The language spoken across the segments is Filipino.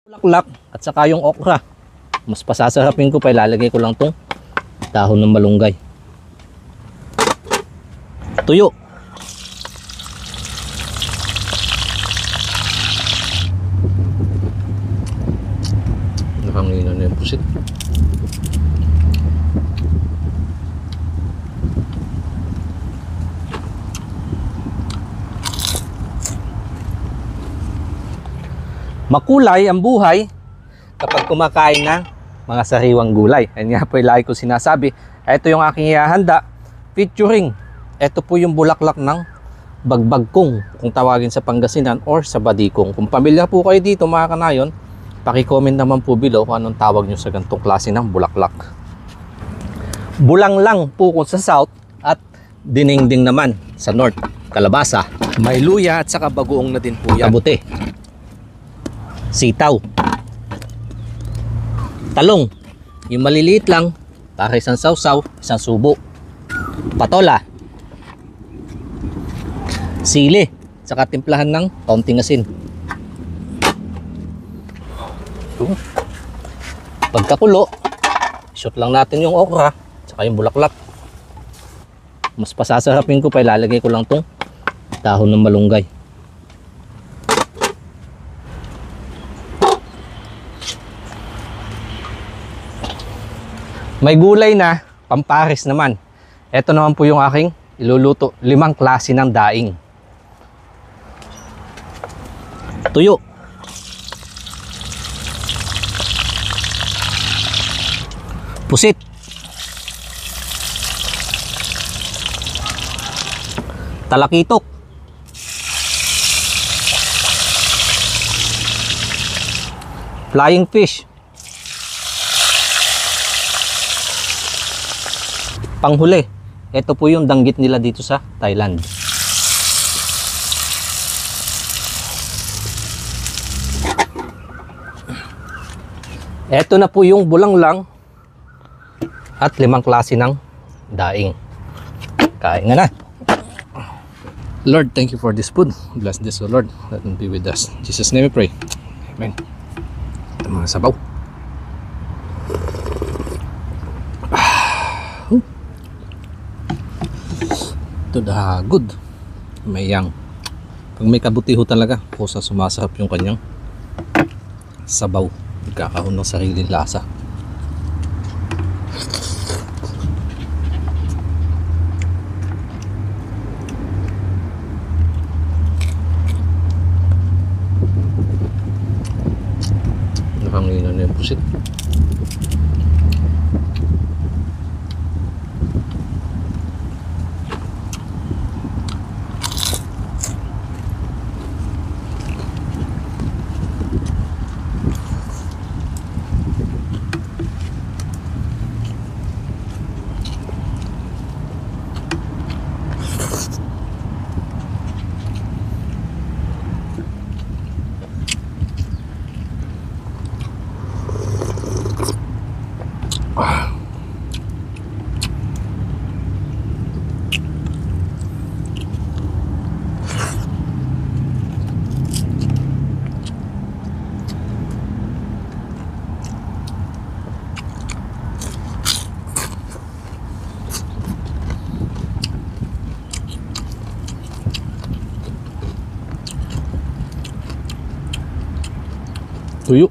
Bulaklak at saka yung okra. Mas pasasarapin ko pa, ilalagay ko lang tong dahon ng malunggay. Tuyo. Nakangina na yung pusit. Makulay ang buhay kapag kumakain ng mga sariwang gulay. Yan nga po yung lagi ko sinasabi. Ito yung aking ihahanda featuring. Ito po yung bulaklak ng bagbagkong kung tawagin sa Pangasinan or sa Badikong. Kung pamilyar po kayo dito mga kanayon, paki-comment naman po below kung anong tawag nyo sa ganitong klase ng bulaklak. Bulang lang po kung sa south at dinengdeng naman sa north. Kalabasa, may luya at saka bagoong na din po yan. Kabuti. Sitaw, talong, yung maliliit lang para isang sausaw, isang subo. Patola, sili, saka timplahan ng kaunting asin. Pagkakulo, shoot lang natin yung okra saka yung bulaklak. Mas pasasarapin ko pa, ilalagay ko lang tong dahon ng malunggay. May gulay na, pampares naman. Ito naman po yung aking iluluto. 5 klase ng daing. Tuyo. Pusit. Talakitok. Flying fish. Panghuli, ito po yung danggit nila dito sa Thailand. Ito na po yung bulanglang at 5 klase ng daing. Kain nga na. Lord, thank you for this food. Bless this, O Lord. Let it be with us. In Jesus' name we pray. Amen. Ito mga sabaw. Ito good. May yang. Pag may kabutiho talaga, kusa sumasarap yung kanyang sabaw. Nagkakaroon ng sariling lasa. Nakangina na yung pusit. Tuyo.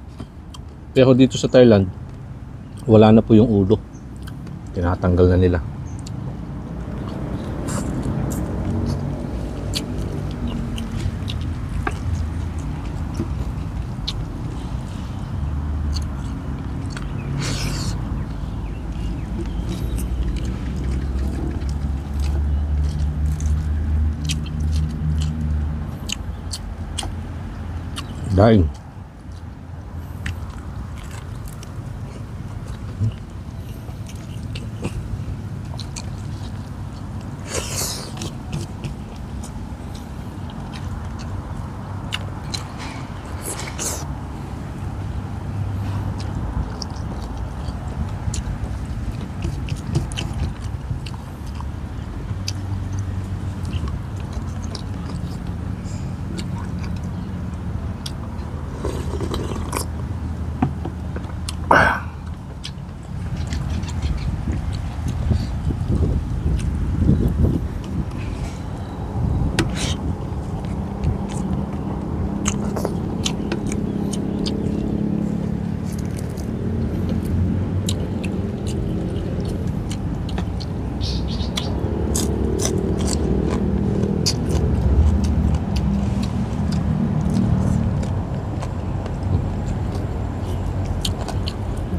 Pero dito sa Thailand, wala na po yung ulo. Tinatanggal na nila. Daing.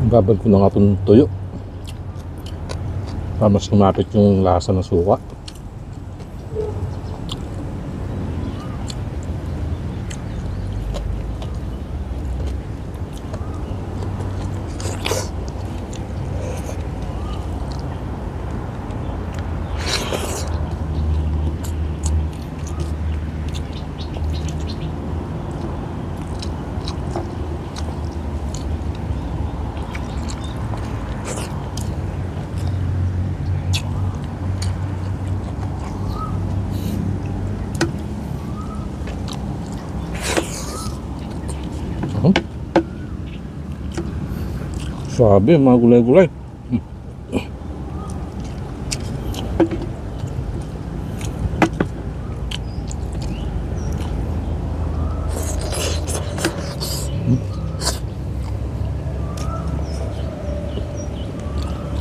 Babad ko na nga itong tuyo para mas lumapit yung lasa ng suka. Sabi, mga gulay-gulay.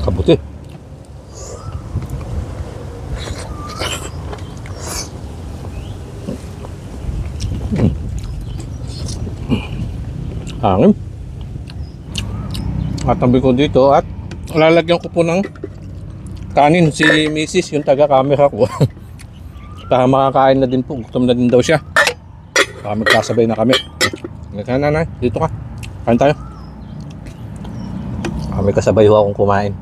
Kabuti. Hangin. Matabi ko dito at lalagyan ko po ng kanin si Mrs. yung taga-camera ko. Para makakain na din po. Gutom na din daw siya. Para magkasabay na kami. Nanay, dito ka. Kain tayo. May kasabay ho akong kumain.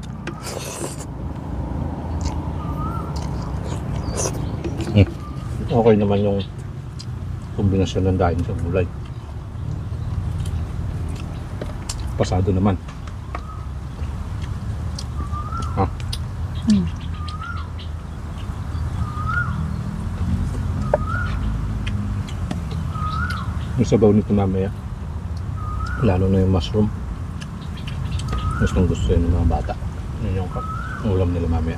Okay naman yung kombinasyon ng dahon sa gulay. Pasado naman. Yung sabaw nito mamaya, lalo na yung mushroom, gustong gusto yun ng mga bata. Yun yung ulam nila mamaya.